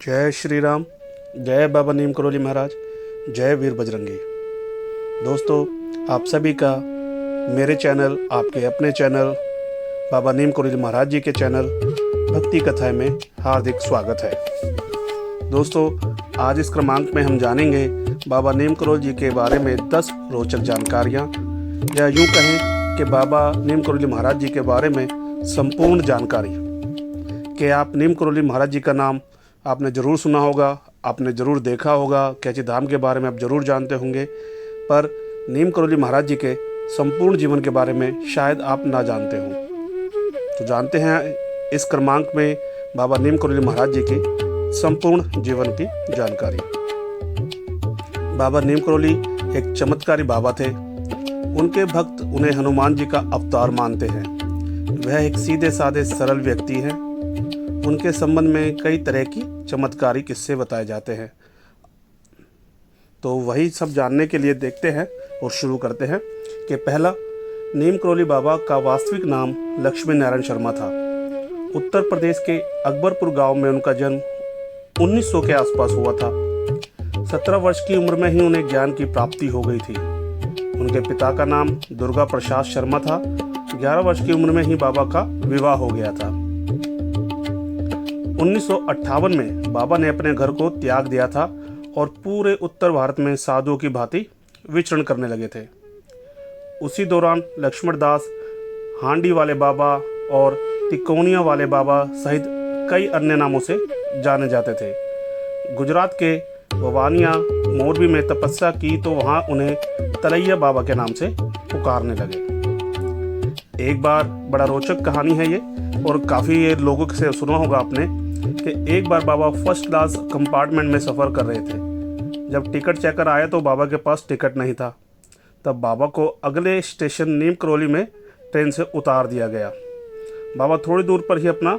जय श्री राम। जय बाबा नीम करोली महाराज। जय वीर बजरंगी। दोस्तों, आप सभी का मेरे चैनल, आपके अपने चैनल बाबा नीम करोली महाराज जी के चैनल भक्ति कथाएं में हार्दिक स्वागत है। दोस्तों, आज इस क्रमांक में हम जानेंगे बाबा नीम करोली जी के बारे में 10 रोचक जानकारियाँ, या यूँ कहें कि बाबा नीम करोली महाराज जी के बारे में संपूर्ण जानकारी। कि आप नीम करोली महाराज जी का नाम आपने ज़रूर सुना होगा, आपने ज़रूर देखा होगा, कैची धाम के बारे में आप ज़रूर जानते होंगे, पर नीम करोली महाराज जी के संपूर्ण जीवन के बारे में शायद आप ना जानते हों। तो जानते हैं इस क्रमांक में बाबा नीम करोली महाराज जी की संपूर्ण जीवन की जानकारी। बाबा नीम करोली एक चमत्कारी बाबा थे। उनके भक्त उन्हें हनुमान जी का अवतार मानते हैं। वह एक सीधे साधे सरल व्यक्ति हैं। उनके संबंध में कई तरह की चमत्कारी किस्से बताए जाते हैं। तो वही सब जानने के लिए देखते हैं और शुरू करते हैं कि पहला, नीम करोली बाबा का वास्तविक नाम लक्ष्मी नारायण शर्मा था। उत्तर प्रदेश के अकबरपुर गांव में उनका जन्म 1900 के आसपास हुआ था। 17 वर्ष की उम्र में ही उन्हें ज्ञान की प्राप्ति हो गई थी। उनके पिता का नाम दुर्गा प्रसाद शर्मा था। 11 वर्ष की उम्र में ही बाबा का विवाह हो गया था। 1958 में बाबा ने अपने घर को त्याग दिया था और पूरे उत्तर भारत में साधुओं की भांति विचरण करने लगे थे। उसी दौरान लक्ष्मण दास, हांडी वाले बाबा और तिकोनिया वाले बाबा सहित कई अन्य नामों से जाने जाते थे। गुजरात के भवानिया, मोरबी में तपस्या की तो वहाँ उन्हें तलैया बाबा के नाम से पुकारने लगे। एक बार बड़ा रोचक कहानी है ये, और काफ़ी ये लोगों से सुना होगा आपने, कि एक बार बाबा फर्स्ट क्लास कंपार्टमेंट में सफ़र कर रहे थे। जब टिकट चेकर आया तो बाबा के पास टिकट नहीं था। तब बाबा को अगले स्टेशन नीम करोली में ट्रेन से उतार दिया गया। बाबा थोड़ी दूर पर ही अपना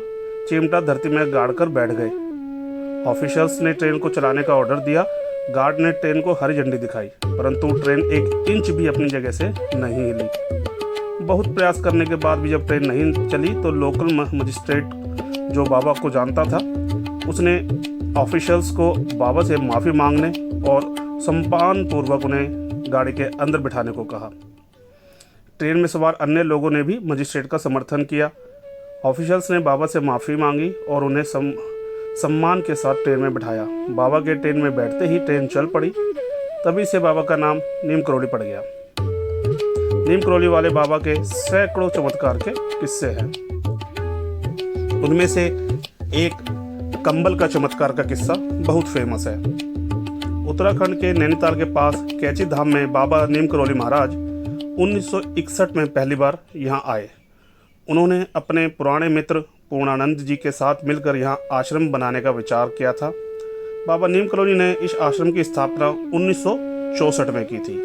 चिमटा धरती में गाड़ कर बैठ गए। ऑफिसर्स ने ट्रेन को चलाने का ऑर्डर दिया। गार्ड ने ट्रेन को हरी झंडी दिखाई, परंतु ट्रेन 1 इंच भी अपनी जगह से नहीं हिली। बहुत प्रयास करने के बाद भी जब ट्रेन नहीं चली तो लोकल मजिस्ट्रेट, जो बाबा को जानता था, उसने ऑफिशियल्स को बाबा से माफ़ी मांगने और सम्मान पूर्वक उन्हें गाड़ी के अंदर बिठाने को कहा। ट्रेन में सवार अन्य लोगों ने भी मजिस्ट्रेट का समर्थन किया। ऑफिशियल्स ने बाबा से माफ़ी मांगी और उन्हें सम्मान के साथ ट्रेन में बिठाया। बाबा के ट्रेन में बैठते ही ट्रेन चल पड़ी। तभी से बाबा का नाम नीम करोली पड़ गया। नीम करोली वाले बाबा के सैकड़ों चमत्कार के किस्से हैं। उनमें से एक कंबल का चमत्कार का किस्सा बहुत फेमस है। उत्तराखंड के नैनीताल के पास कैची धाम में बाबा नीम करोली महाराज 1961 में पहली बार यहाँ आए। उन्होंने अपने पुराने मित्र पूर्णानंद जी के साथ मिलकर यहाँ आश्रम बनाने का विचार किया था। बाबा नीम करोली ने इस आश्रम की स्थापना 1964 में की थी।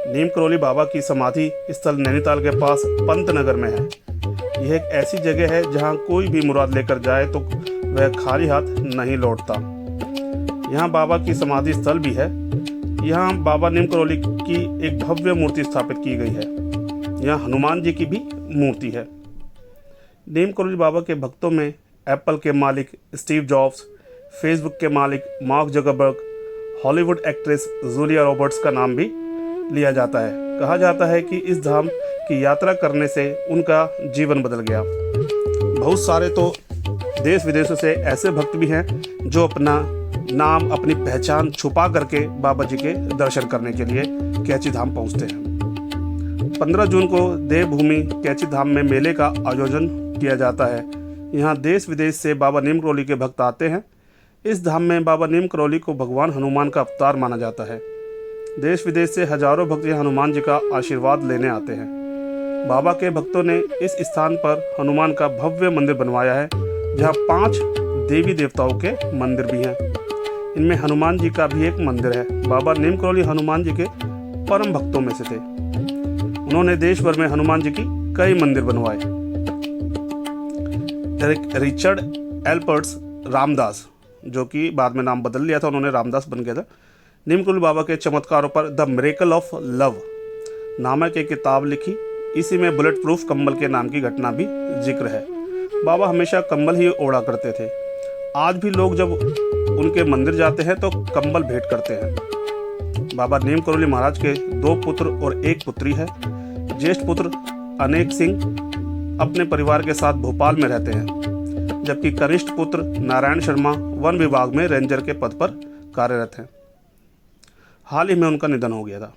नीम करोली बाबा की समाधि स्थल नैनीताल के पास पंतनगर में है। यह एक ऐसी जगह है जहाँ कोई भी मुराद लेकर जाए तो वह खाली हाथ नहीं लौटता। यहाँ बाबा की समाधि स्थल भी है। यहाँ बाबा नीम करोली की एक भव्य मूर्ति स्थापित की गई है। यहाँ हनुमान जी की भी मूर्ति है। नीम करोली बाबा के भक्तों में एप्पल के मालिक स्टीव जॉब्स, फेसबुक के मालिक mark Zuckerberg, Hollywood actress Julia Roberts का नाम भी लिया जाता है। कहा जाता है कि इस धाम की यात्रा करने से उनका जीवन बदल गया। बहुत सारे तो देश विदेशों से ऐसे भक्त भी हैं जो अपना नाम, अपनी पहचान छुपा करके बाबा जी के दर्शन करने के लिए कैची धाम पहुंचते हैं। 15 जून को देवभूमि कैची धाम में मेले का आयोजन किया जाता है। यहाँ देश विदेश से बाबा नीम करोली के भक्त आते हैं। इस धाम में बाबा नीम करोली को भगवान हनुमान का अवतार माना जाता है। देश विदेश से हजारों भक्त यहाँ हनुमान जी का आशीर्वाद लेने आते हैं। बाबा के भक्तों ने इस स्थान पर हनुमान का भव्य मंदिर बनवाया है, जहाँ 5 देवी देवताओं के मंदिर भी हैं। इनमें हनुमान जी का भी एक मंदिर है। बाबा नीम करोली हनुमान जी के परम भक्तों में से थे। उन्होंने देश भर में हनुमान जी की कई मंदिर बनवाए। रिचर्ड एल्पर्ट्स रामदास, जो कि बाद में नाम बदल लिया था, उन्होंने रामदास बन गया था, नीम करोली बाबा के चमत्कारों पर द मिरेकल ऑफ लव नामक एक किताब लिखी। इसी में बुलेट प्रूफ कंबल के नाम की घटना भी जिक्र है। बाबा हमेशा कंबल ही ओढ़ा करते थे। आज भी लोग जब उनके मंदिर जाते हैं तो कंबल भेंट करते हैं। बाबा नीम करोली महाराज के 2 पुत्र और 1 पुत्री है। ज्येष्ठ पुत्र अनेक सिंह अपने परिवार के साथ भोपाल में रहते हैं, जबकि कनिष्ठ पुत्र नारायण शर्मा वन विभाग में रेंजर के पद पर कार्यरत हैं। हाल ही में उनका निधन हो गया था।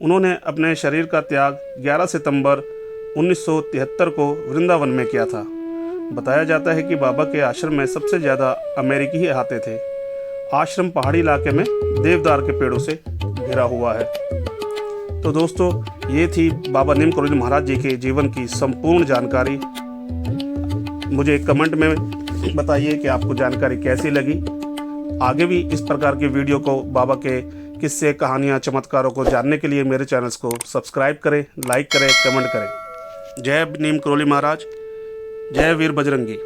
उन्होंने अपने शरीर का त्याग 11 सितंबर 1973 को वृंदावन में किया था। बताया जाता है कि बाबा के आश्रम में सबसे ज़्यादा अमेरिकी ही आते थे। आश्रम पहाड़ी इलाके में देवदार के पेड़ों से घिरा हुआ है। तो दोस्तों, ये थी बाबा नीम करोली महाराज जी के जीवन की संपूर्ण जानकारी। मुझे कमेंट में बताइए कि आपको जानकारी कैसी लगी। आगे भी इस प्रकार की वीडियो को, बाबा के किस्से, कहानियाँ, चमत्कारों को जानने के लिए मेरे चैनल्स को सब्सक्राइब करें, लाइक करें, कमेंट करें। जय नीम करोली महाराज, जय वीर बजरंगी।